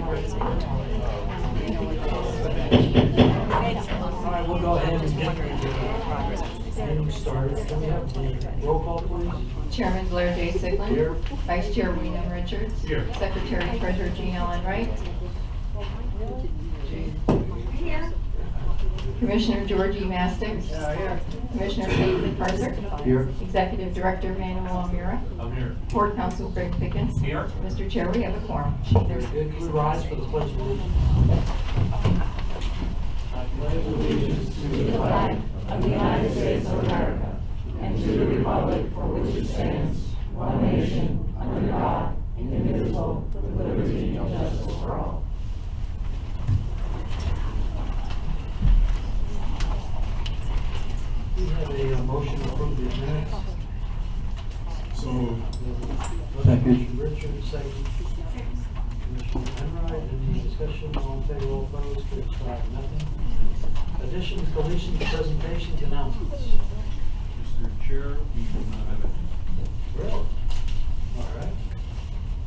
All right, we'll go ahead and get the meeting started. Can we have the roll call, please? Chairman Blair J. Siglin. Here. Vice Chair William Richards. Here. Secretary Treasurer Jean Ellen Wright. Here. Commissioner Georgie Mastix. Here. Commissioner David Parker. Here. Executive Director Manuel Amira. I'm here. Board Counsel Greg Pickens. Here. Mr. Chair, we have a quorum. Very good. Can we rise for the pledge of allegiance? I pledge allegiance to the flag of the United States of America and to the republic for which it stands, one nation, under God, indivisible, with liberty and justice for all. We have a motion to approve the minutes. So moved. Second. Commissioner Richards, second. Commissioner Enright, any discussion, all in favor, all opposed, carried 5-0. Additions, deletions, presentations, announcements. Mr. Chair, we do not have it. Really? All right.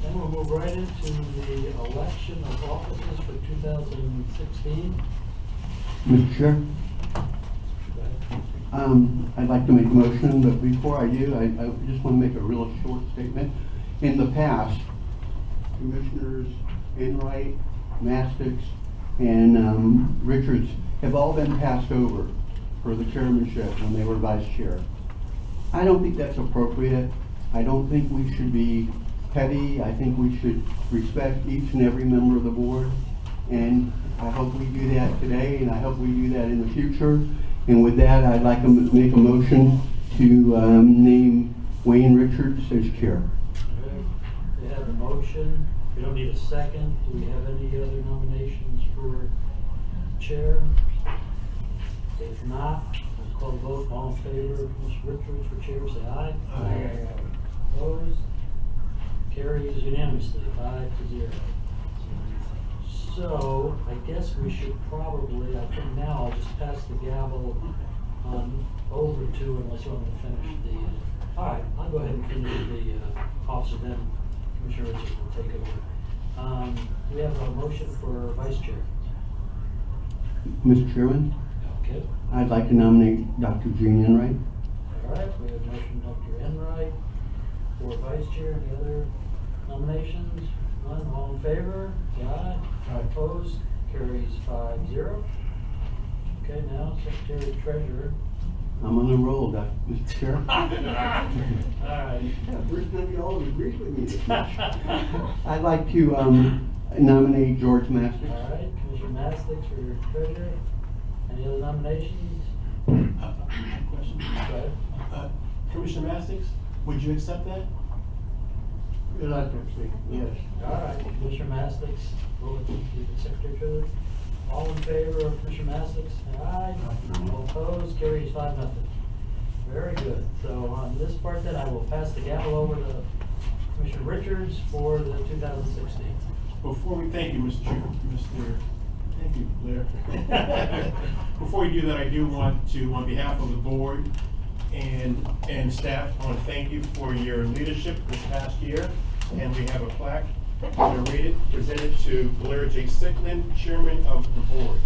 Then we'll move right into the election of officers for 2016. Mr. Chair, Go ahead. I'd like to make a motion, but before I do, I just want to make a real short statement. In the past, Commissioners Enright, Mastix, and Richards have all been passed over for the chairmanship when they were vice chair. I don't think that's appropriate. I don't think we should be petty. I think we should respect each and every member of the board. And I hope we do that today, and I hope we do that in the future. And with that, I'd like to make a motion to name Wayne Richards as chair. Okay. We have a motion. We don't need a second. Do we have any other nominations for chair? If not, we'll call the vote. All in favor of Mr. Richards for chair, say aye. Aye. Opposed? Carries unanimously, 5-0. So, I guess we should probably, I think now I'll just pass the gavel on over to, unless you want me to finish the, all right, I'll go ahead and finish the officer, then Commissioner Richards will take over. We have a motion for vice chair. Mr. Chairman, Okay. I'd like to nominate Dr. Jean Enright. All right, we have a motion, Dr. Enright, for vice chair. Any other nominations? None, all in favor? Say aye. Opposed? Carries 5-0. Okay, now Secretary Treasurer. I'm on a roll, Mr. Chair. All right. First time you all agree with me this much. I'd like to nominate George Mastix. All right, Commissioner Mastix for treasurer. Any other nominations? Question. Go ahead. Commissioner Mastix, would you accept that? Reluctantly, yes. All right, Commissioner Mastix, will be the Secretary Treasurer. All in favor of Commissioner Mastix, say aye. All opposed, carries 5-0. Very good. So on this part then, I will pass the gavel over to Commissioner Richards for the 2016. Before we, thank you, Mr. Chair, thank you, Blair. Before we do that, I do want to, on behalf of the board and staff, I want to thank you for your leadership this past year. And we have a plaque presented to Blair J. Siglin, Chairman of the Board.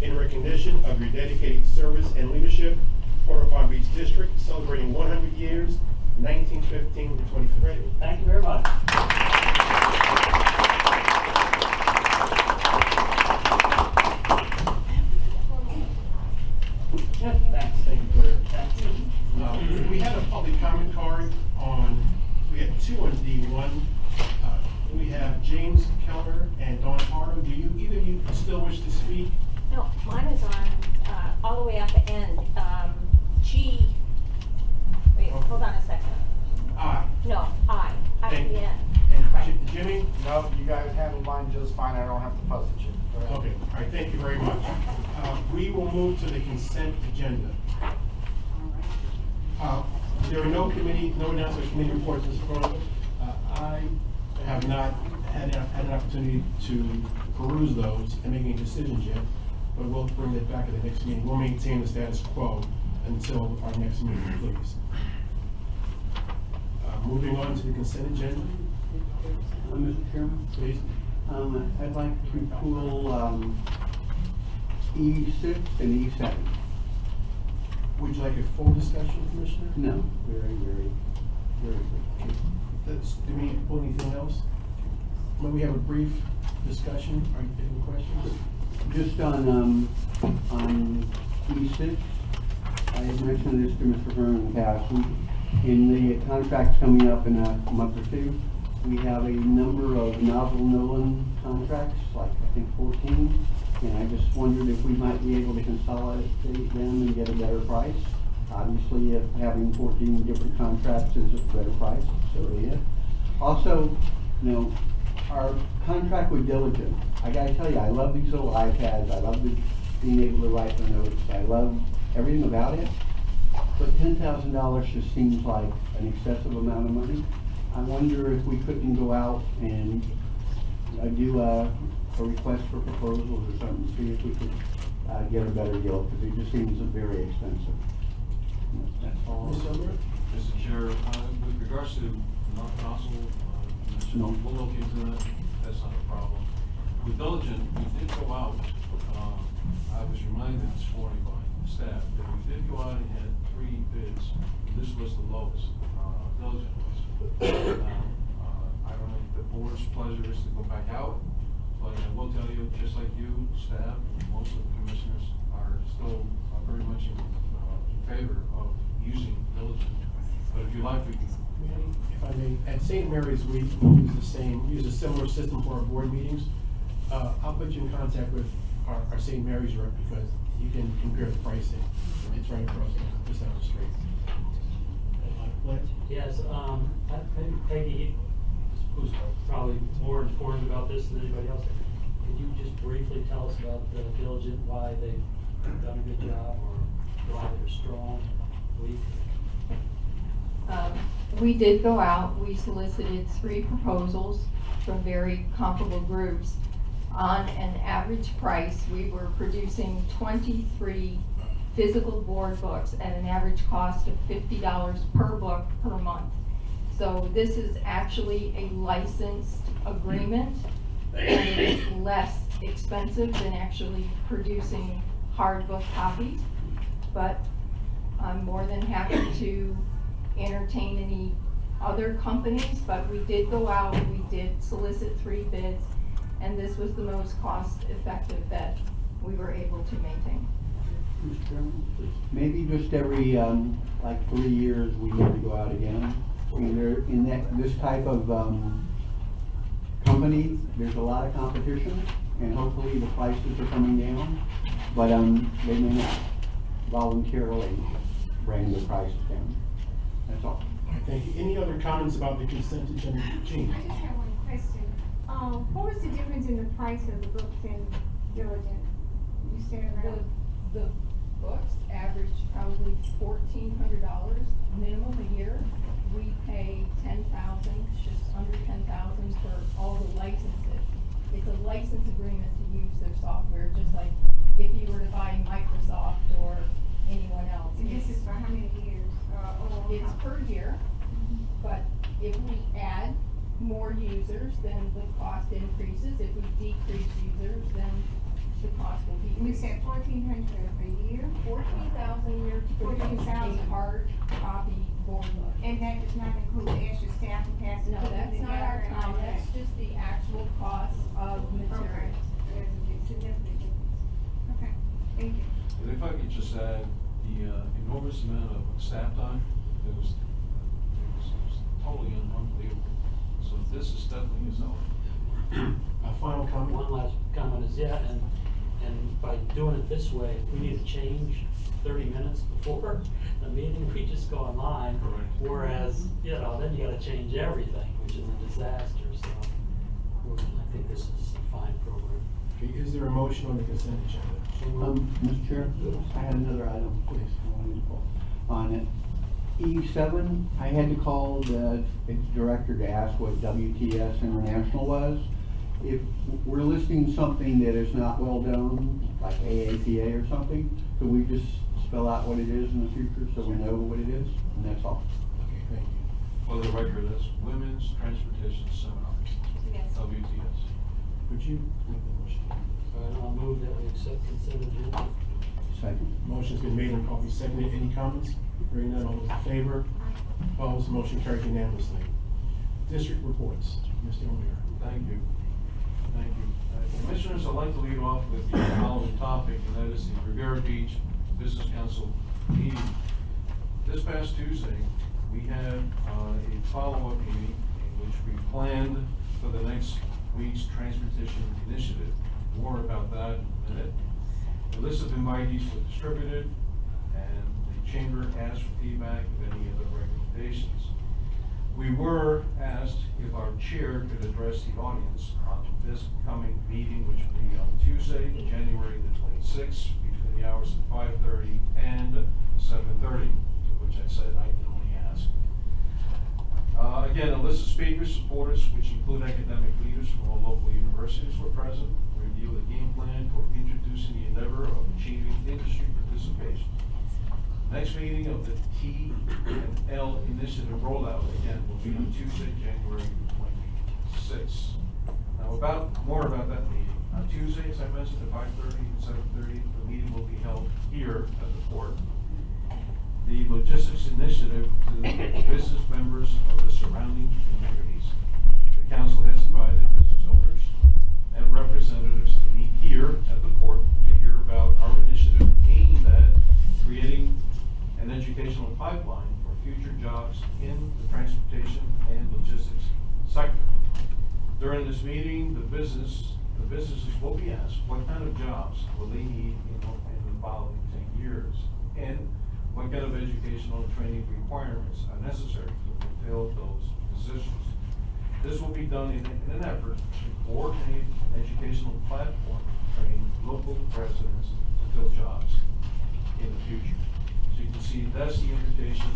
In recognition of your dedicated service and leadership, Port of Palm Beach District celebrating 100 years, 1915 to 23. Thank you very much. Thanks. Thank you, Blair. We had a public comment card on, we had two on D1. We have James Keller and Dawn Pardo. Do you, either of you still wish to speak? No, mine is on, all the way at the end, G, wait, hold on a second. Aye. No, I, at the Thank you. end. And Right. Jimmy? No, you guys handled mine just fine. I don't have to fuss at you. Go ahead. Okay, all right, thank you very much. We will move to the consent agenda. There are no committee, no announcements, committee reports this morning. I have not had an opportunity to peruse those and make any decisions yet, but we'll bring it back at the next meeting. We'll maintain the status quo until our next meeting, please. Moving on to the consent agenda, Mr. Chairman, please. I'd like to pull, E6 and E7. Would you like a full discussion, Commissioner? No, very good. That's, do we pull anything else? May we have a brief discussion? Are you any questions? Just on E6, I had mentioned this to Mr. Hearn in the past. In the contracts coming up in a month or two, we have a number of novel Nolan contracts, like I think 14. And I just wondered if we might be able to consolidate them and get a better price. Obviously, if having 14 different contracts is a better price, so yeah. Also, you know, our contract with Diligent, I gotta tell you, I love these little iPads, I love being able to write the notes, I love everything about it. But $10,000 just seems like an excessive amount of money. I wonder if we couldn't go out and do a request for proposals or something, see if we could get a better deal, because it just seems very expensive. That's all. Ms. Summer? Mr. Chair, with regards to nozzle, No. we'll look into that, that's not a problem. With Diligent, we did go out, I was reminded this morning by staff, that we did go out and had 3 bids. This was the lowest, Diligent was. Now, I don't know if the board's pleasure is to go back out, but I will tell you, just like you, staff, most of the commissioners are still very much in favor of using Diligent. But if you like, we can. Manny, if I may, at St. Mary's, we use a similar system for our board meetings. I'll put you in contact with our St. Mary's rep, because you can compare the pricing. It's right across, just down the street. Lance? Yes, I think Peggy, who's probably more informed about this than anybody else, could you just briefly tell us about the Diligent, why they've done a good job, or why they're strong, weak? We did go out, we solicited 3 proposals from very comparable groups. On an average price, we were producing 23 physical board books at an average cost of $50 per book per month. So this is actually a licensed agreement, and it is less expensive than actually producing hard book copies. But I'm more than happy to entertain any other companies, but we did go out, we did solicit 3 bids, and this was the most cost effective that we were able to maintain. Mr. Chairman, maybe just every, like 3 years, we need to go out again. I mean, this type of, company, there's a lot of competition, and hopefully the prices are coming down, but, they may not voluntarily bring the prices down. That's all. All right, thank you. Any other comments about the consent agenda? Jean? I just have one question. What was the difference in the price of the books in Diligent? You said around. The books average probably $1,400 minimum a year. We pay $10,000, just under $10,000 for all the licenses. It's a license agreement to use their software, just like if you were to buy Microsoft or anyone else. And this is for how many years? It's per year, but if we add more users, then the cost increases. If we decrease users, then the cost will And you decrease. said 1,400 a year? 14,000 a year to produce a 14,000. hard copy board book. And that does not include the extra staff capacity? No, that's not our time, that's just the actual cost of Okay. materials. There's a big significant difference. Okay, thank you. And if I could just add, the enormous amount of staff time, it was totally unbelievable. So this is definitely a seller. A final comment? One last comment is, yeah, and by doing it this way, if we need to change 30 minutes before the meeting, we just go online. Correct. Whereas, you know, then you gotta change everything, which is a disaster, so I think this is a fine program. Okay, is there a motion on the consent agenda? Mr. Chair, I had another item, please, I wanted to call on it. E7, I had to call its director to ask what WTS International was. If we're listing something that is not well done, like AAPA or something, could we just spell out what it is in the future so we know what it is? And that's all. Okay, thank you. For the record, that's Women's Transportation Seminar, Yes. WTS. Could you make the motion? All right, I'll move that we accept consent agenda. Second. Motion's been made and properly seconded. Any comments? Hearing none, all those in favor? Opposed? Motion carried unanimously. District reports. Mr. O'Meara. Thank you. Thank you. Commissioners, I'd like to lead off with the following topic, and that is the Riviera Beach Business Council meeting. This past Tuesday, we had a follow-up meeting in which we planned for the next week's transportation initiative. More about that in a minute. The list of invitees was distributed, and the chamber asked for feedback of any of the recommendations. We were asked if our chair could address the audience on this coming meeting, which will be on Tuesday, January the 26th, between the hours of 5:30 and 7:30, to which I said I can only ask. Again, a list of speakers, supporters, which include academic leaders from all local universities were present, review the game plan for introducing the endeavor of achieving industry participation. Next meeting of the T&L initiative rollout, again, will be on Tuesday, January 26th. Now, more about that meeting. On Tuesday, as I mentioned, at 5:30 and 7:30, the meeting will be held here at the port. The logistics initiative to the business members of the surrounding communities. The council has invited business owners and representatives to meet here at the port to hear about our initiative aimed at creating an educational pipeline for future jobs in the transportation and logistics sector. During this meeting, the businesses will be asked what kind of jobs will they need in the following 10 years, and what kind of educational and training requirements are necessary to fulfill those positions. This will be done in an effort to coordinate an educational platform to train local residents to fill jobs in the future. So you can see that's the invitation.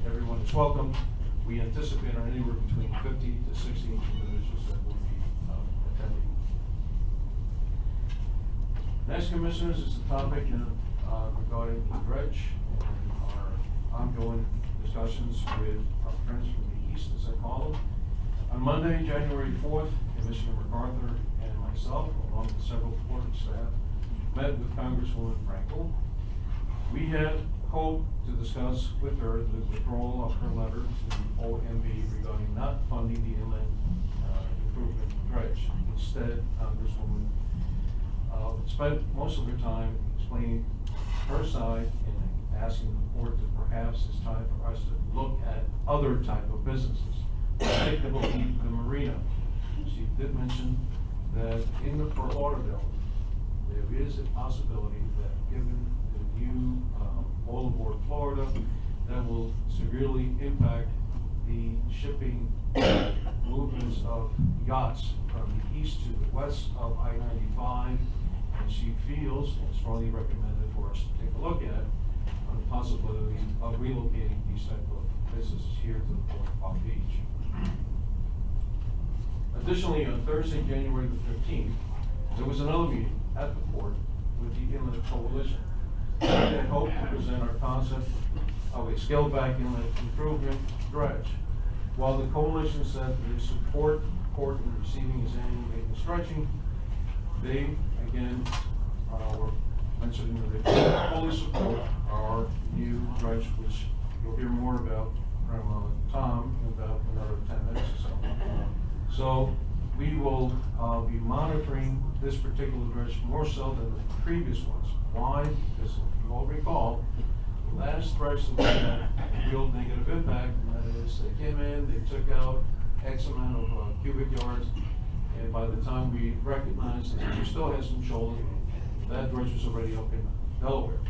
Everyone is welcome. We anticipate anywhere between 50 to 60 individuals that will be attending. Next, commissioners, is the topic regarding the dredge and our ongoing discussions with our friends from the east, as I call them. On Monday, January 4th, Commissioner MacArthur and myself, along with several board staff, met with Congresswoman Frankel. We had hoped to discuss with her the withdrawal of her letter to OMB regarding not funding the inland improvement dredge. Instead, Congresswoman spent most of her time explaining her side and asking the board that perhaps it's time for us to look at other type of businesses, particularly the marina. She did mention that in the Fort Lauderdale, there is a possibility that given the new all aboard Florida, that will severely impact the shipping movements of yachts from the east to the west of I-95, and she feels and strongly recommended for us to take a look at the possibility of relocating these type of businesses here to the Port of Palm Beach. Additionally, on Thursday, January the 15th, there was another meeting at the port with the Inland Coalition. We had hoped to present our concept of a scaled-back inland improvement dredge. While the coalition said they support the port in receiving its annual maintenance dredging, they again were mentioning that they fully support our new dredge, which you'll hear more about from Tom in about another 10 minutes or so. So we will be monitoring this particular dredge more so than the previous ones. Why? Because if you all recall, the last dredge that we had a real negative impact, and that is they came in, they took out X amount of cubic yards, and by the time we recognized that we still had some shoaling, that dredge was already up in Delaware.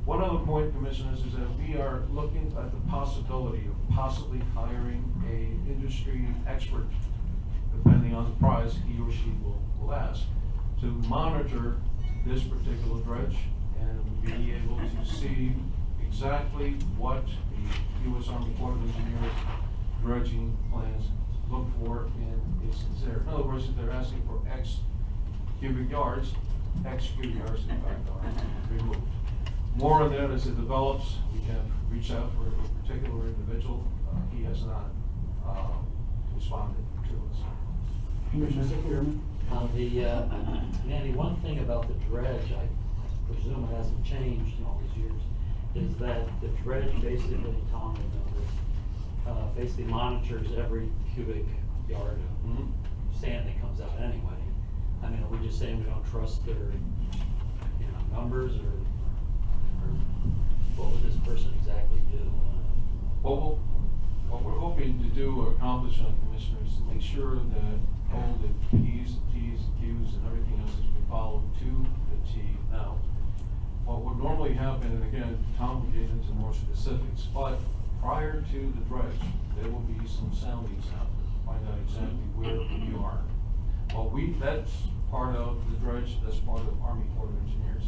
One other point, commissioners, is that we are looking at the possibility of possibly hiring a industry expert, depending on the price he or she will ask, to monitor this particular dredge and be able to see exactly what the U.S. Army Corps of Engineers dredging plans look for in instance there. In other words, if they're asking for X cubic yards, X cubic yards in fact are removed. More on that as it develops. We have reached out for a particular individual. He has not responded to us. Mr. Chairman? Mandy, one thing about the dredge, I presume it hasn't changed in all these years, is that the dredge basically, Tom would know this, basically monitors every cubic yard of sand that comes out anyway. I mean, are we just saying we don't trust their, numbers, or what would this person exactly do? What we're hoping to do or accomplish on Commissioner is to make sure that all the Ps, Ts, Qs, and everything else has been followed to the T. Now, what would normally happen, and again, Tom will get into more specifics, but prior to the dredge, there will be some soundings out there to find out exactly where we are. Well, that's part of the dredge, that's part of Army Corps of Engineers.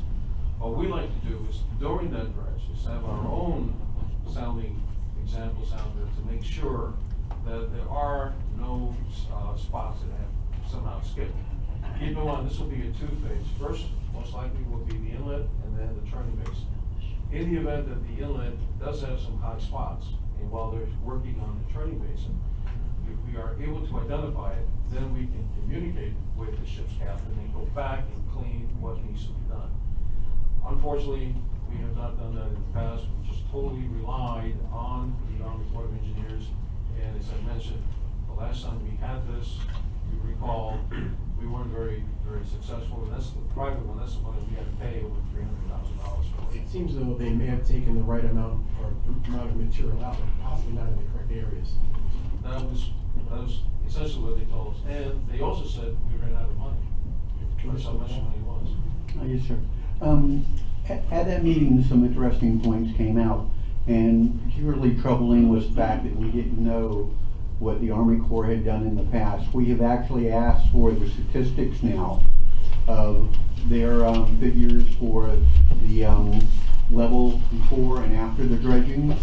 What we like to do is, during that dredge, is have our own sounding examples out there to make sure that there are no spots that have somehow skipped. Keep in mind, this will be a two-phase. First, most likely will be the inlet and then the turning basin. In the event that the inlet does have some high spots, and while they're working on the turning basin, if we are able to identify it, then we can communicate with the ship's captain and go back and clean what needs to be done. Unfortunately, we have not done that in the past. We just totally relied on the Army Corps of Engineers. And as I mentioned, the last time we had this, you recall, we weren't very, very successful. And that's the private one, that's the one that we had to pay over $300,000 for. It seems though they may have taken the right amount or amount of material out, but possibly not in the correct areas. That was essentially what they told us. And they also said we ran out of money. That's how much money it was. Yes, sir. At that meeting, some interesting points came out, and particularly troubling was the fact that we didn't know what the Army Corps had done in the past. We have actually asked for the statistics now of their figures for the level before and after the dredging.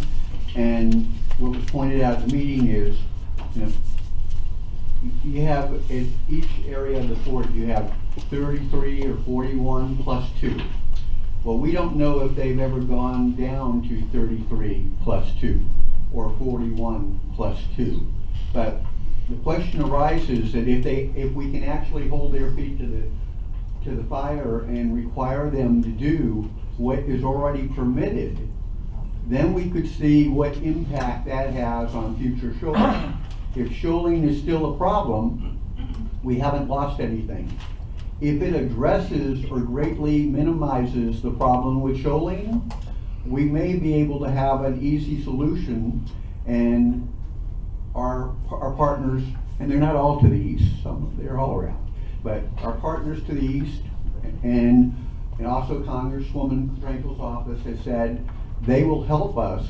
And what was pointed out at the meeting is, you have in each area of the fort, you have 33 or 41 plus 2. Well, we don't know if they've ever gone down to 33 plus 2 or 41 plus 2. But the question arises that if we can actually hold their feet to the fire and require them to do what is already permitted, then we could see what impact that has on future shoaling. If shoaling is still a problem, we haven't lost anything. If it addresses or greatly minimizes the problem with shoaling, we may be able to have an easy solution, and our partners, and they're not all to the east, they're all around, but our partners to the east, and also Congresswoman Frankel's office has said they will help us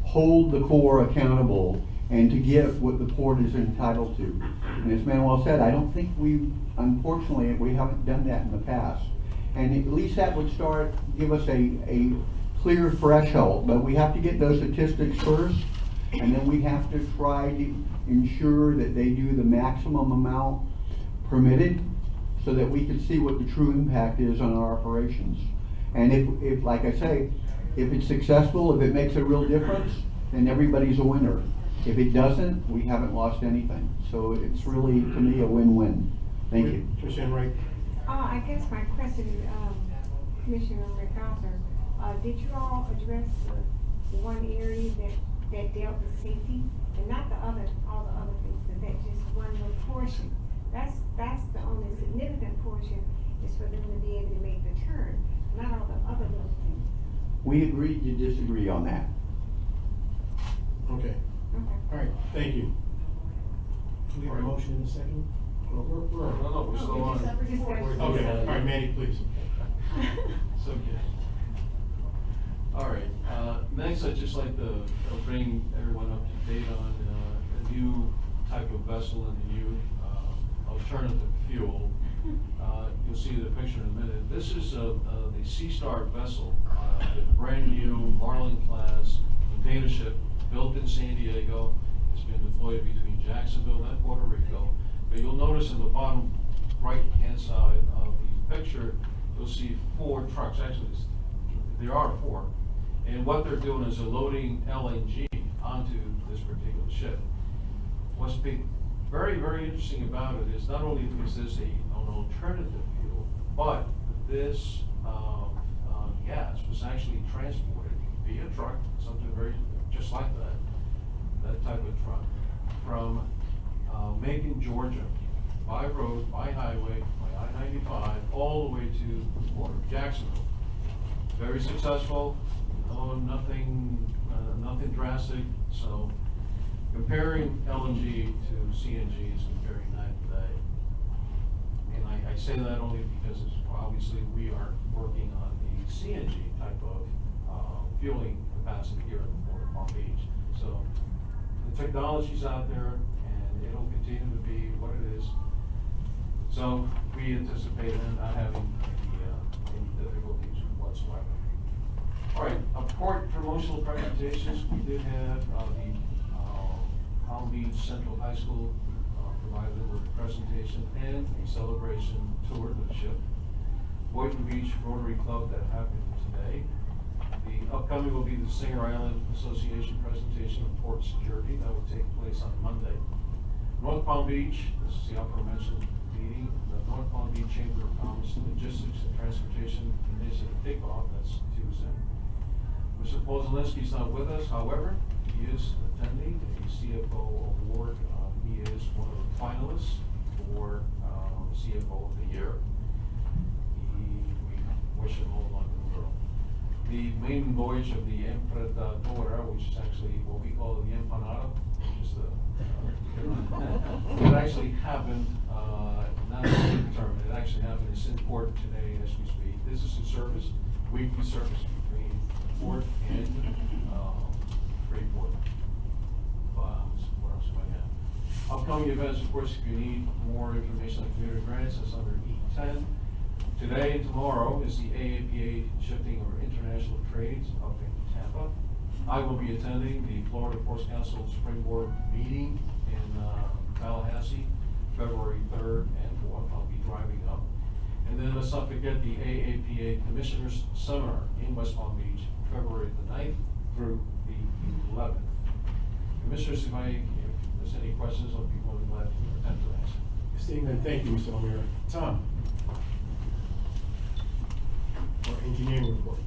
hold the Corps accountable and to get what the port is entitled to. And as Manuel said, I don't think unfortunately, we haven't done that in the past. And at least that would give us a clear threshold, but we have to get those statistics first, and then we have to try to ensure that they do the maximum amount permitted so that we can see what the true impact is on our operations. And if like I say, if it's successful, if it makes a real difference, then everybody's a winner. If it doesn't, we haven't lost anything. So it's really, to me, a win-win. Thank you. Commissioner Wright. I guess my question, Commissioner MacArthur, did you all address the one area that dealt with safety, and not all the other things, but that just one little portion? That's the only significant portion, is for them to be able to make the turn, not all the other little things. We agreed to disagree on that. Okay. Okay. All right. Thank you. Do we have a motion in a second? No, we're still on. Okay. All right, Manny, please. So good. All right, next I'd just like to bring everyone up to date on a new type of vessel and the new alternative fuel. You'll see the picture in a minute. This is the Sea Star vessel, the brand new Marlin class container ship built in San Diego. It's been deployed between Jacksonville and Puerto Rico. But you'll notice in the bottom right-hand side of the picture, you'll see 4 trucks. Actually, there are 4. And what they're doing is they're loading LNG onto this particular ship. What's very, very interesting about it is not only is this an alternative fuel, but this gas was actually transported via truck, something very, just like that type of truck, from Macon, Georgia, by road, by highway, by I-95, all the way to Jacksonville. Very successful, nothing drastic, so comparing LNG to CNG is comparing night and day. And I say that only because it's, obviously we are working on the CNG type of fueling capacity here at the Port of Palm Beach. So the technology's out there and it'll continue to be what it is. So we anticipate not having any difficulties whatsoever. All right, port promotional presentations. We did have the Palm Beach Central High School provided with a presentation and a celebration tour of the ship. Boynton Beach Rotary Club that happened today. The upcoming will be the Singer Island Association presentation of port security that will take place on Monday. North Palm Beach, this is the aforementioned meeting, the North Palm Beach Chamber of Commerce Logistics and Transportation Initiative kickoff, that's Tuesday. Mr. Paul Zielinski's not with us, however, he is attending a CFO award. He is one of the finalists for CFO of the Year. We wish him all the luck in the world. The maiden voyage of the Emperadora, which is actually what we call the Empanada, which is it actually happened, not determined, it actually happened in Singapore today as we speak. This is a service, weekly service between Port and Freeport. What else do I have? Upcoming events, of course, if you need more information on community grants, it's under E10. Today and tomorrow is the AAPA Shifting or International Trades up in Tampa. I will be attending the Florida Ports Council Spring Board meeting in Tallahassee, February 3rd and 4th. I'll be driving up. And then let's not forget the AAPA Commissioners Seminar in West Palm Beach, February the 9th through the 11th. Commissioners, if there's any questions, I'll be more than glad to attempt to answer. Seeing none, thank you, Mr. O'Meara. Tom? Our engineering report.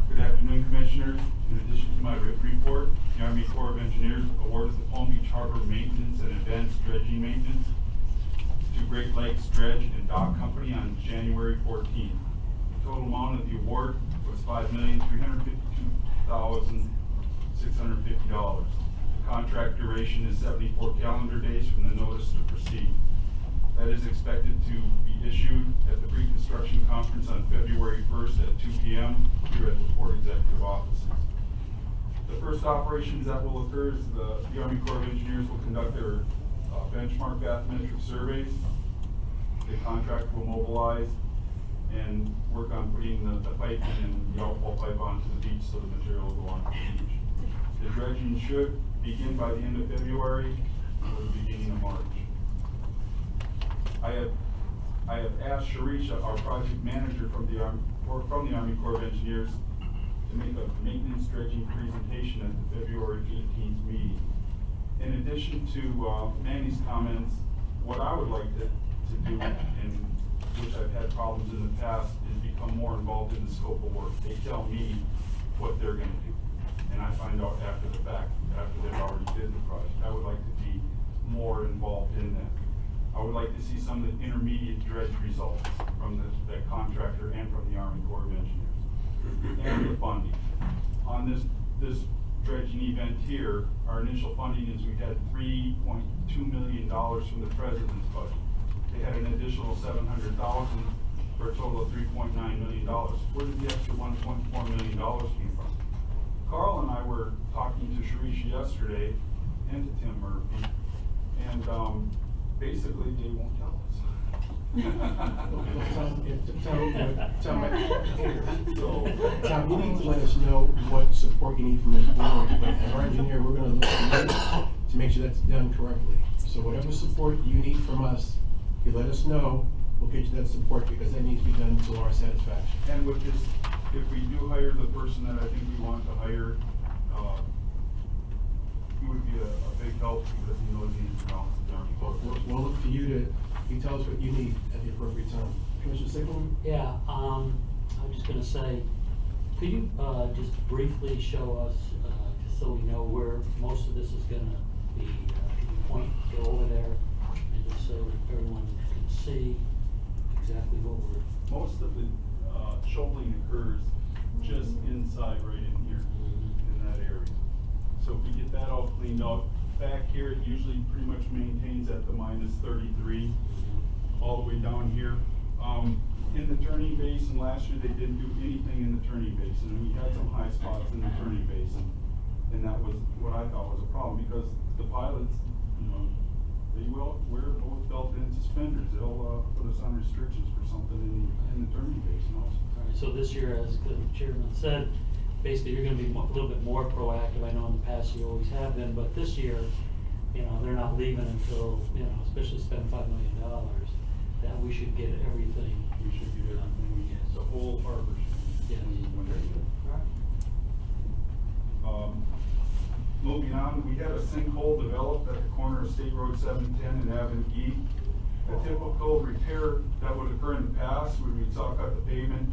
Good afternoon, Commissioners. In addition to my report, the Army Corps of Engineers awarded the Palm Beach Harbor Maintenance and Advanced Dredging Maintenance to Great Lakes Dredge and Dock Company on January 14th. The total amount of the award was $5,352,650. The contract duration is 74 calendar days from the notice to proceed. That is expected to be issued at the pre-construction conference on February 1st at 2 p.m. here at the Port Executive Offices. The first operations that will occur is the Army Corps of Engineers will conduct their benchmark bathymetric surveys. The contractor will mobilize and work on putting the pipe in and the outfall pipe onto the beach so the material will go onto the beach. The dredging should begin by the end of February or the beginning of March. I have asked Sharisha, our project manager from the Army Corps of Engineers, to make a maintenance dredging presentation at the February 18th meeting. In addition to Manny's comments, what I would like to do, and which I've had problems in the past, is become more involved in the scope of work. They tell me what they're going to do, and I find out after the fact, after they've already did the project. I would like to be more involved in that. I would like to see some of the intermediate dredge results from the contractor and from the Army Corps of Engineers. And the funding. On this dredging event here, our initial funding is we had $3.2 million from the President's budget. They had an additional $700,000 for a total of $3.9 million. Where did the extra $1.4 million come from? Carl and I were talking to Sharisha yesterday and to Tim Murphy, and basically they won't tell us. Tom, you need to let us know what support you need from this board, but as our engineer, we're gonna look to make sure that's done correctly. So whatever support you need from us, you let us know, we'll get you that support, because that needs to be done to our satisfaction. And with this, if we do hire the person that I think we want to hire, he would be a big help because he knows the ins and outs of the Army Corps. We'll look to you to tell us what you need at the appropriate time. Commissioner Sigley? Yeah, I'm just gonna say, could you, just briefly show us, just so we know where most of this is gonna be, could you point, go over there, and just so everyone can see exactly what we're. Most of the shoveling occurs just inside right in here, in that area. So if we get that all cleaned out, back here, it usually pretty much maintains at the -33, all the way down here. In the turning basin, last year, they didn't do anything in the turning basin, and we had some high spots in the turning basin. And that was what I thought was a problem, because the pilots, you know, they will wear both built-in suspenders. They'll put us on restrictions for something in the turning basin also. All right, so this year, as the chairman said, basically you're gonna be a little bit more proactive. I know in the past you always have been, but this year, you know, they're not leaving until, you know, especially spend $5 million, that we should get everything. We should get everything we get, the whole harbor should be. Yes. when they're Very good. All right. Moving on, we had a sinkhole developed at the corner of State Road 710 and Avenue E. A typical repair that would occur in the past would be saw cut the pavement,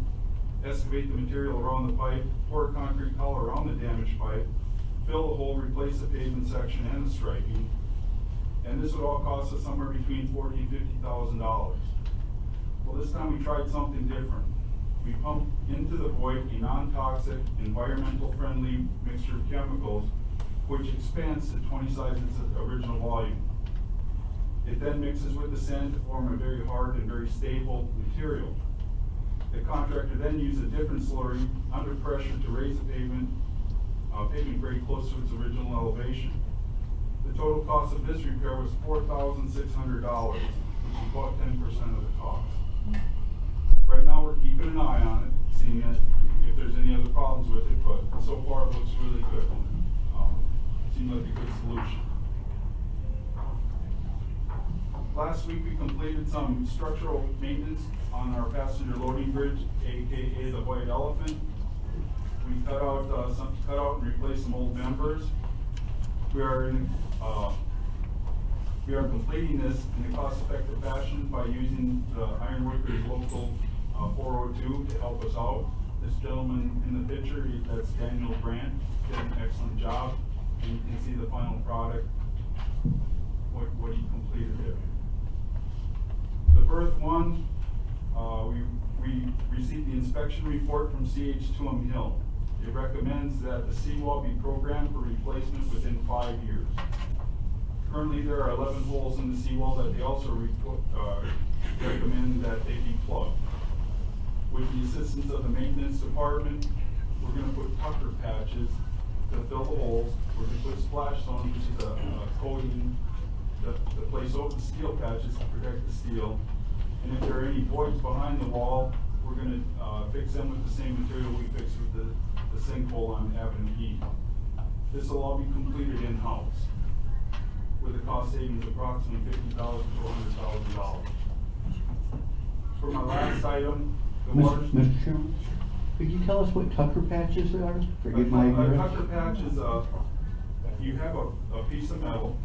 excavate the material around the pipe, pour concrete color around the damaged pipe, fill the hole, replace the pavement section and the striping. And this would all cost us somewhere between $40,000 and $50,000. Well, this time we tried something different. We pumped into the void a non-toxic, environmental friendly mixture of chemicals, which expands to 20 times its original volume. It then mixes with the sand to form a very hard and very stable material. The contractor then used a different slurry under pressure to raise the pavement grade close to its original elevation. The total cost of this repair was $4,600, which is about 10% of the cost. Right now, we're keeping an eye on it, seeing if there's any other problems with it, but so far it looks really good. Seems like a good solution. Last week, we completed some structural maintenance on our passenger loading bridge, AKA the White Elephant. We cut out and replaced some old members. We are completing this in a cost-effective fashion by using the Ironworkers Local 402 to help us out. This gentleman in the picture, that's Daniel Brandt, did an excellent job. And you can see the final product, what he completed there. The berth one, we received the inspection report from CH2M Hill. It recommends that the seawall be programmed for replacement within 5 years. Currently, there are 11 holes in the seawall that they also recommend that they be plugged. With the assistance of the maintenance department, we're going to put pucker patches to fill the holes. We're going to put splash stone, which is a coating to place over the steel patches to protect the steel. And if there are any voids behind the wall, we're going to fix them with the same material we fixed with the sinkhole on Avenue E. This will all be completed in-house, with a cost savings of approximately $50,000 to $100,000. For my last item, the water. Mr. Chairman, could you tell us what Tucker patches are? Forgive my ignorance. Tucker patch is you have a piece of metal,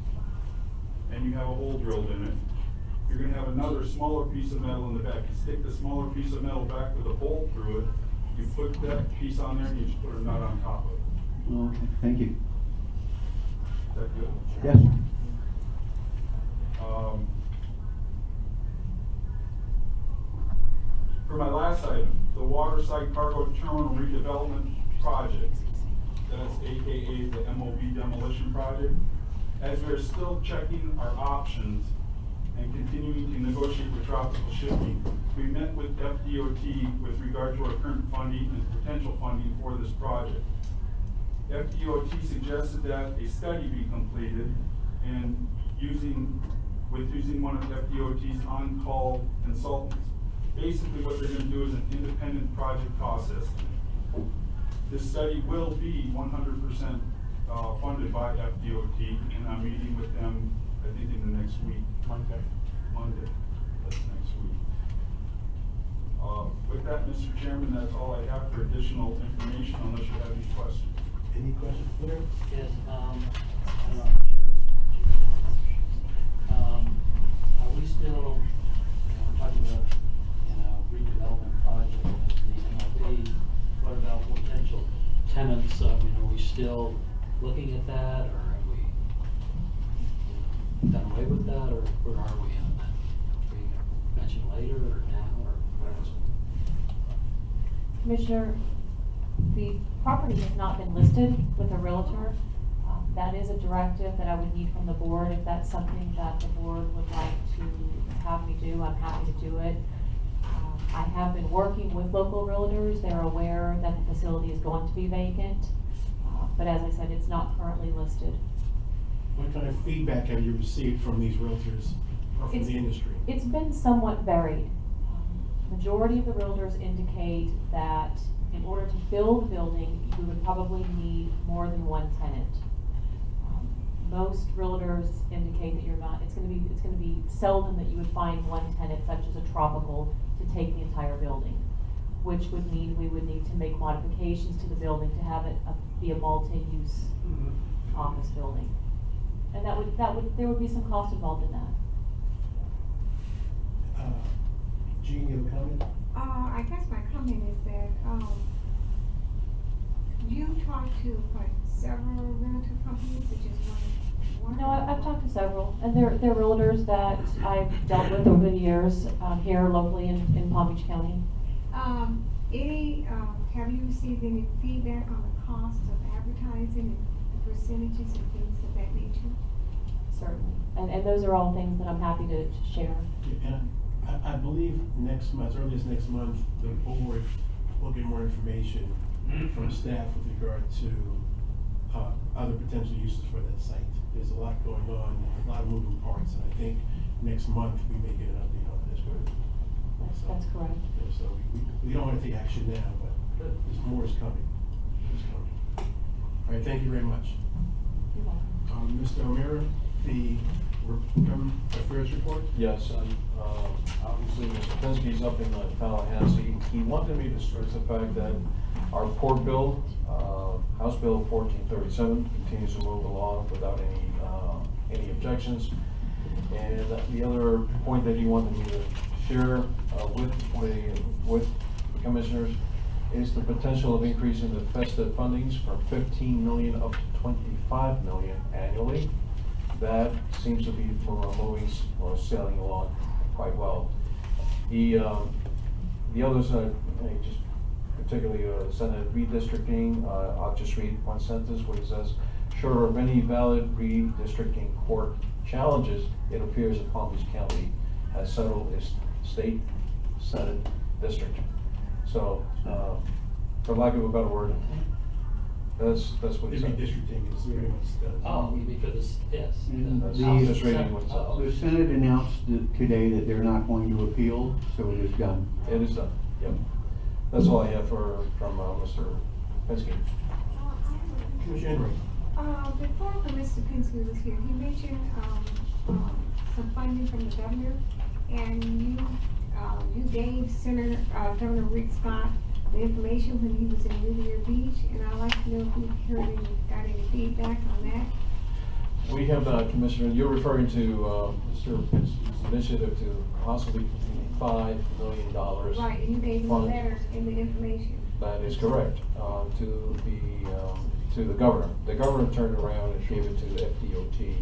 and you have a hole drilled in it. You're going to have another smaller piece of metal in the back. You stick the smaller piece of metal back with a bolt through it. You put that piece on there, and you just put a nut on top of it. Okay, thank you. Is that good? Yes. For my last item, the Waterside Cargo Terminal Redevelopment Project. That's AKA the MOB demolition project. As we are still checking our options and continuing to negotiate with Tropical Shipping, we met with FDOT with regard to our current funding and potential funding for this project. FDOT suggested that a study be completed and using one of FDOT's on-call consultants. Basically what they're going to do is an independent project cost estimate. This study will be 100% funded by FDOT, and I'm meeting with them, I think, in the next week. Monday, that's next week. With that, Mr. Chairman, that's all I have for additional information, unless you have any questions. Any questions, Blair? Yes, Are we still, we're talking about, redevelopment project at the MLB, what about potential tenants, are we still looking at that, or have we done away with that, or where are we on that? Are you gonna mention later, or now, or where is it? Commissioner, the property has not been listed with a realtor. That is a directive that I would need from the board. If that's something that the board would like to have me do, I'm happy to do it. I have been working with local realtors. They're aware that the facility is going to be vacant. But as I said, it's not currently listed. What kind of feedback have you received from these realtors or from the industry? It's been somewhat varied. Majority of the realtors indicate that in order to fill the building, you would probably need more than one tenant. Most realtors indicate that it's going to be seldom that you would find one tenant, such as a tropical, to take the entire building, which would mean we would need to make modifications to the building to have it be a multi-use office building. And there would be some cost involved in that. Jean, you have a comment? I guess my comment is that, you talked to several realtor companies, or just one? No, I've talked to several, and they're realtors that I've dealt with over the years, here locally in Palm Beach County. Have you received any feedback on the cost of advertising and the percentages and things of that nature? Certainly, and those are all things that I'm happy to share. Yeah, and I believe next month, as early as next month, the board will get more information from staff with regard to other potential uses for that site. There's a lot going on, a lot of moving parts, and I think next month we may get an update on this. That's correct. Yeah, so we don't want to take action now, but there's more is coming. All right, thank you very much. You're welcome. Mr. O'Meara, the government affairs report? Yes, obviously Mr. Pinsky's up in Tallahassee. He wanted me to stress the fact that our port bill, House Bill 1437, continues to move along without any objections. And the other point that he wanted me to share with the commissioners is the potential of increasing the FESTA fundings from 15 million up to 25 million annually. That seems to be moving or sailing along quite well. The others, just particularly Senate redistricting, I'll just read one sentence where it says, short of any valid redistricting court challenges, it appears that Palm Beach County has settled its state Senate district. So, for lack of a better word, that's what he said. Redistricting is very much done. Oh, you mean for this, yes. I'm just reading what's up. The Senate announced today that they're not going to appeal, so it is done. It is done, yep. That's all I have from Mr. Pinsky. Commissioner Henry. Before Mr. Pinsky was here, he mentioned some funding from the governor, and you gave Governor Rick Scott the information when he was in Newport Beach, and I'd like to know if you've got any feedback on that. We have, Commissioner, you're referring to Mr. Pinsky's initiative to possibly $5 million. Right, and you gave him a letter in the information. That is correct, to the governor. The governor turned around and gave it to the FDOT.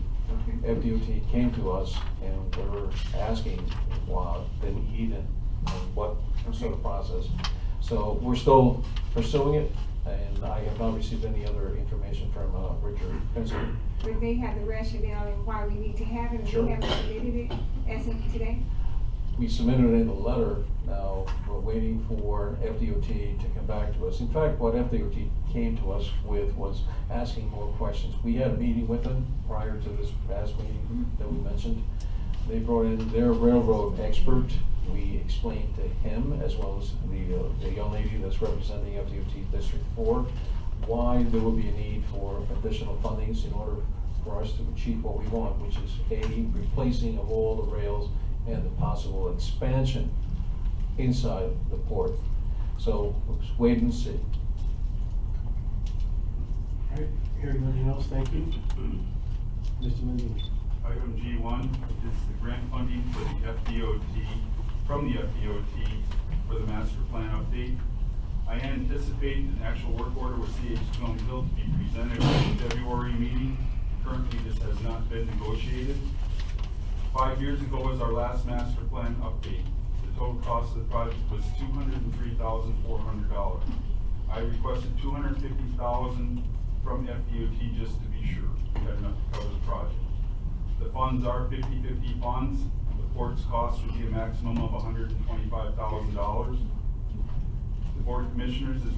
Okay. FDOT came to us and were asking what the need and what sort of process. So we're still pursuing it, and I have not received any other information from Richard Pinsky. But they have the rationale and why we need to have it, and Sure. we haven't submitted it as of today? We submitted it in a letter. Now we're waiting for FDOT to come back to us. In fact, what FDOT came to us with was asking more questions. We had a meeting with them prior to this past meeting that we mentioned. They brought in their railroad expert. We explained to him, as well as the young lady that's representing FDOT District 4, why there will be a need for additional fundings in order for us to achieve what we want, which is A, replacing of all the rails and the possible expansion inside the port. So let's wait and see. All right, hearing nothing else, thank you. Mr. Levine. Item G1 is the grant funding for the FDOT, from the FDOT for the master plan update. I anticipate an actual work order with CH2 on Hill to be presented at the February meeting. Currently, this has not been negotiated. 5 years ago was our last master plan update. The total cost of the project was $203,400. I requested $250,000 from FDOT just to be sure we had enough to cover the project. The funds are 50-50 funds. The port's cost would be a maximum of $125,000. The Board of Commissioners is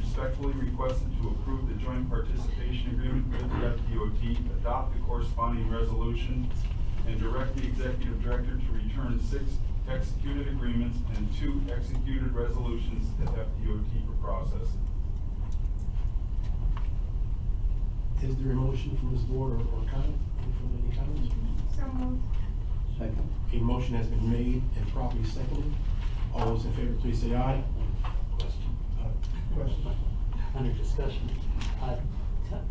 respectfully requested to approve the joint participation agreement with the FDOT, adopt the corresponding resolution, and direct the executive director to return 6 executed agreements and 2 executed resolutions to FDOT for processing. Is there a motion from this board or comment? From any comments? So moved. Second. A motion has been made and properly seconded. All those in favor, please say aye. Question? Under discussion.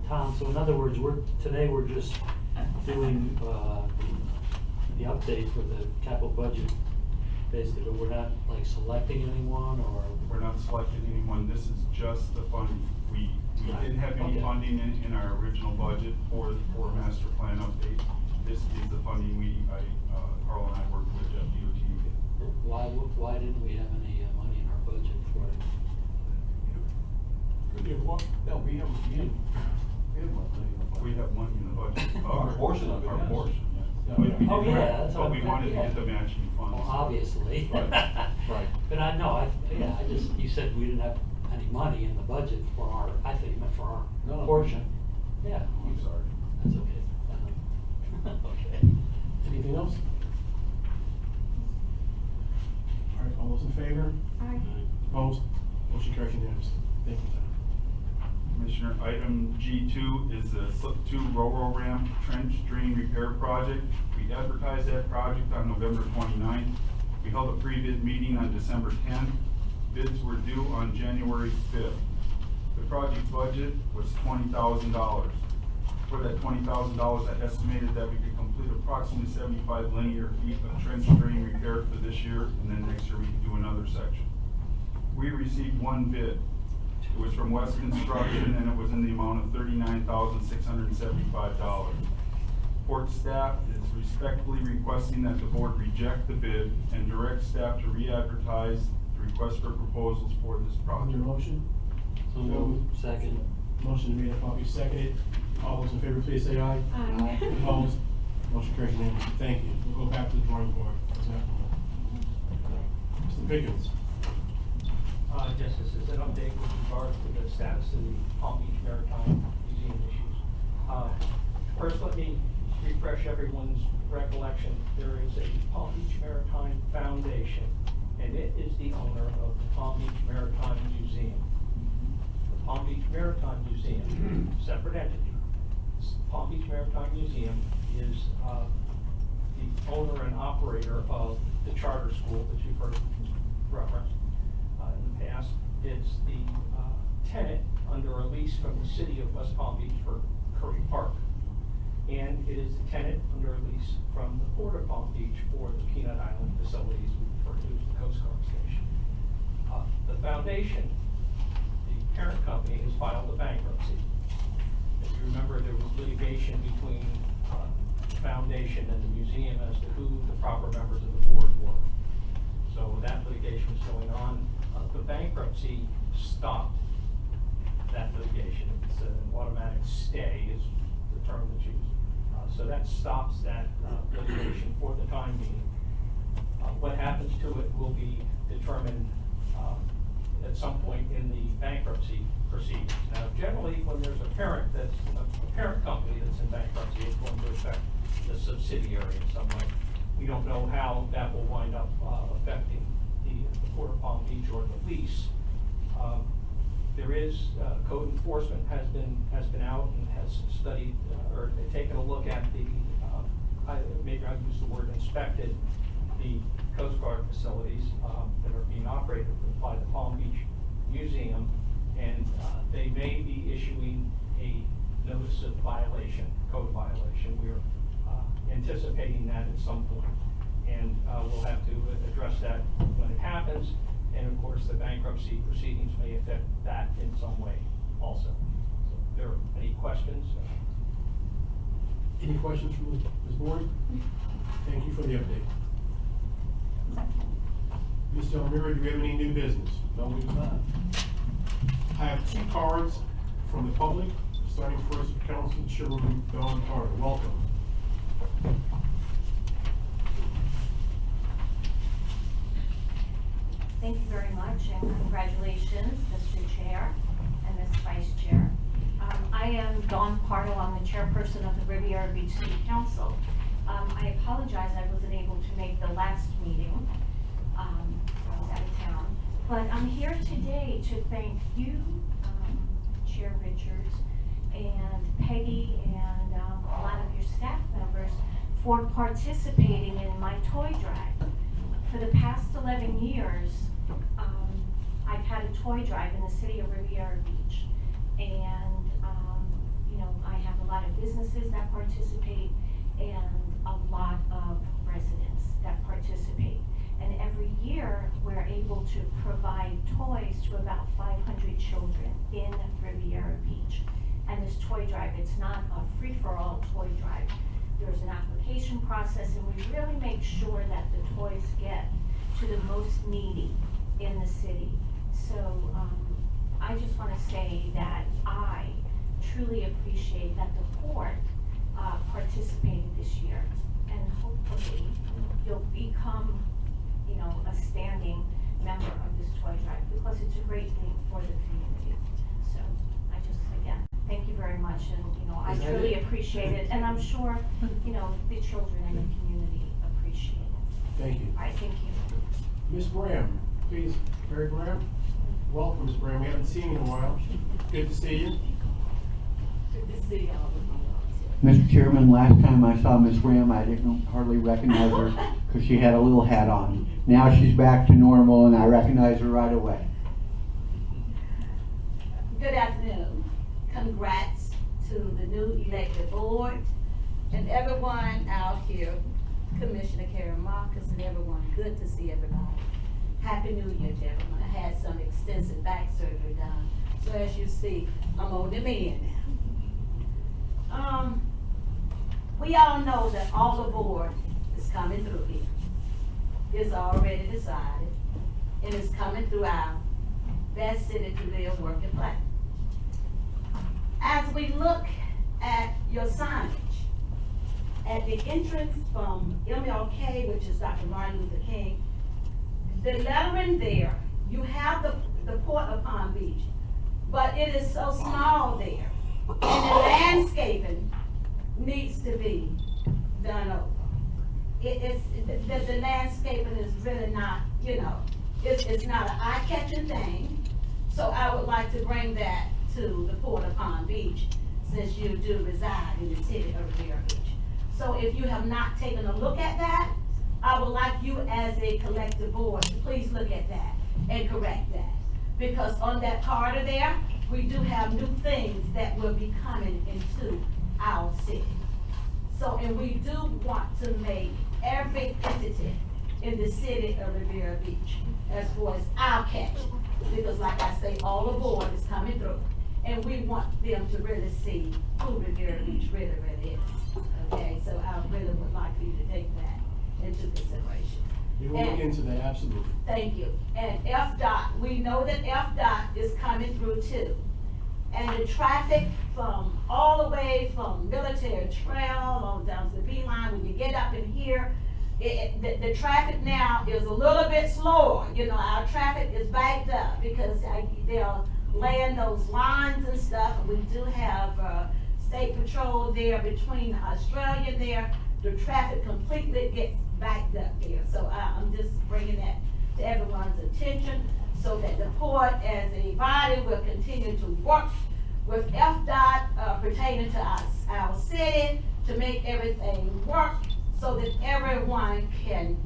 Tom, so in other words, today we're just doing, the update for the capital budget, basically, but we're not like selecting anyone or? We're not selecting anyone, this is just the funding. We didn't have any Okay. funding in our original budget for master plan update. This is the funding Carl and I worked with FDOT to get. Why didn't we have any money in our budget for it? We have money in the budget. We have money in the budget. Our portion of it, Our yes. portion, yes. Yeah. But we Oh, didn't- yeah, that's what But we I'm- wanted to yeah. get the matching funds. Well, obviously. Right, right. But I know, you said we didn't have any money in the budget for our, I think you meant for our No. portion. Yeah. I'm sorry. That's okay. Okay. Anything else? All right, all those in favor? Aye. Opposed? Motion carries unanimously. Thank you, Tom. Commissioner, item G2 is the slip 2 Ro-Ro ramp trench drain repair project. We advertised that project on November 29th. We held a pre-bid meeting on December 10th. Bids were due on January 5th. The project budget was $20,000. For that $20,000, I estimated that we could complete approximately 75 linear feet of trench drain repair for this year, and then next year we could do another section. We received 1 bid. It was from West Construction, and it was in the amount of $39,675. Port staff is respectfully requesting that the board reject the bid and direct staff to re-advertise the request for proposals for this Is there a project. motion? So moved. Second. Motion made and properly seconded. All those in favor, please say aye. Aye. Opposed? Motion carries unanimously. Thank you. We'll go back to the drawing board. Mr. Pickens. Yes, this is an update with regards to the status of the Palm Beach Maritime Museum issues. First, let me refresh everyone's recollection. There is a Palm Beach Maritime Foundation, and it is the owner of the Palm Beach Maritime Museum. The Palm Beach Maritime Museum, separate entity. Palm Beach Maritime Museum is the owner and operator of the charter school that you've heard referenced. In the past, it's the tenant under a lease from the city of West Palm Beach for Curry Park. And it is the tenant under a lease from the Port of Palm Beach for the Peanut Island facilities we refer to as the Coast Guard Station. The foundation, the parent company, has filed a bankruptcy. If you remember, there was litigation between the foundation and the museum as to who the proper members of the board were. So that litigation was going on. The bankruptcy stopped that litigation. It's an automatic stay is the term that's used. So that stops that litigation for the time being. What happens to it will be determined at some point in the bankruptcy proceedings. Now, generally, when there's a parent company that's in bankruptcy, it's going to affect the subsidiary in some way. We don't know how that will wind up affecting the Port of Palm Beach or the lease. There is code enforcement has been out and has studied or taken a look at the maybe I'll use the word inspected the Coast Guard facilities that are being operated by the Palm Beach Museum, and they may be issuing a notice of violation, code violation. We're anticipating that at some point. And we'll have to address that when it happens. And of course, the bankruptcy proceedings may affect that in some way also. So if there are any questions? Any questions from Ms. Boyd? Thank you for the update. Mr. Almira, do we have any new business? No, we do not. I have 2 cards from the public, starting first with Councilman Chairwoman Dawn Carter. Welcome. Thank you very much, and congratulations, Mr. Chair and Ms. Vice Chair. I am Dawn Pardo. I'm the chairperson of the Riviera Beach City Council. I apologize I wasn't able to make the last meeting. I was out of town. But I'm here today to thank you, Chair Richards, and Peggy, and a lot of your staff members for participating in my toy drive. For the past 11 years, I've had a toy drive in the city of Riviera Beach. And, you know, I have a lot of businesses that participate and a lot of residents that participate. And every year, we're able to provide toys to about 500 children in Riviera Beach. And this toy drive, it's not a free-for-all toy drive. There's an application process, and we really make sure that the toys get to the most needy in the city. So I just want to say that I truly appreciate that the port participated this year, and hopefully you'll become, you know, a standing member of this toy drive, because it's a great thing for the community. So I just, again, thank you very much, and you know, I truly appreciate it, and I'm sure, you know, the children in the community appreciate it. Thank you. All right, thank you. Ms. Bram, please. Mary Bram? Welcome, Ms. Bram. We haven't seen you in a while. Good to see you. Good to see y'all. Mr. Chairman, last time I saw Ms. Ram, I didn't hardly recognize her because she had a little hat on. Now she's back to normal and I recognize her right away. Good afternoon. Congrats to the new elected board and everyone out here, Commissioner Karen Marcus and everyone. Good to see everybody. Happy New Year to everyone. I had some extensive back surgery done. So as you see, I'm on the mend now. We all know that all the board is coming through here. It's already decided, and it's coming through our best city to live, work, and play. As we look at your signage, at the entrance from MLK, which is Dr. Martin Luther King, the lettering there, you have the Port of Palm Beach, but it is so small there, and the landscaping needs to be done over. The landscaping is really not, you know, it's not an eye-catching thing. So I would like to bring that to the Port of Palm Beach, since you do reside in the city of Riviera Beach. So if you have not taken a look at that, I would like you as a collective board to please look at that and correct that. Because on that corridor there, we do have new things that will be coming into our city. So, and we do want to make every entity in the city of Riviera Beach as far as our catch. Because like I say, all the board is coming through. And we want them to really see who Riviera Beach really, really is. Okay, so I really would like for you to take that into consideration. We will look into that, absolutely. Thank you. And FDOT, we know that FDOT is coming through too. And the traffic from all the way from Military Trail on down to the Beeline, when you get up in here, the traffic now is a little bit slower. You know, our traffic is backed up because they're laying those lines and stuff. And we do have state patrol there between Australia there. The traffic completely gets backed up there. So I'm just bringing that to everyone's attention so that the port as a body will continue to work with FDOT pertaining to our city to make everything work so that everyone can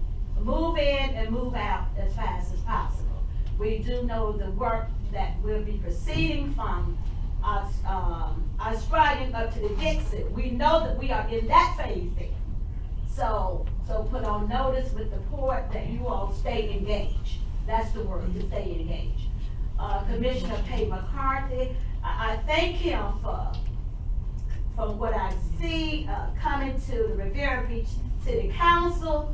move in and move out as fast as possible. We do know the work that will be proceeding from our striding up to the Dixon. We know that we are in that phase there. So put on notice with the port that you all stay engaged. That's the word, to stay engaged. Commissioner Pay McCarthy, I thank him from what I see, coming to the Riviera Beach City Council,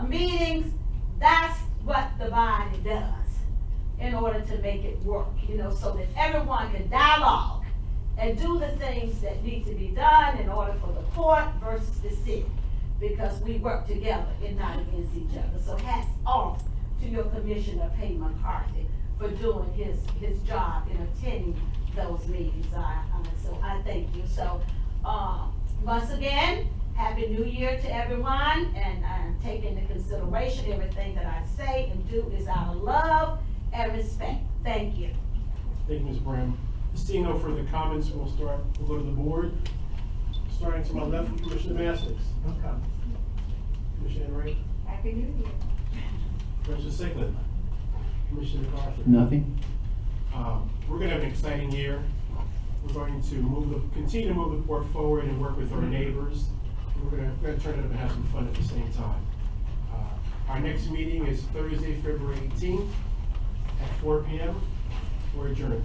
meetings. That's what the body does in order to make it work, you know, so that everyone can dialogue and do the things that need to be done in order for the port versus the city, because we work together and not against each other. So hats off to your Commissioner Pay McCarthy for doing his job in attending those meetings. So I thank you. So once again, Happy New Year to everyone, and take into consideration everything that I say and do is out of love and respect. Thank you. Thank you, Ms. Brim. Seeing no further comments, we'll go to the board. Starting to my left, Commissioner Mastix. No comment. Commissioner Enright. Happy New Year. Commissioner Sickland. Commissioner McCarthy. Nothing? We're gonna have an exciting year. We're going to continue to move the port forward and work with our neighbors. We're gonna turn it up and have some fun at the same time. Our next meeting is Thursday, February 18th at 4 p.m. We're adjourned.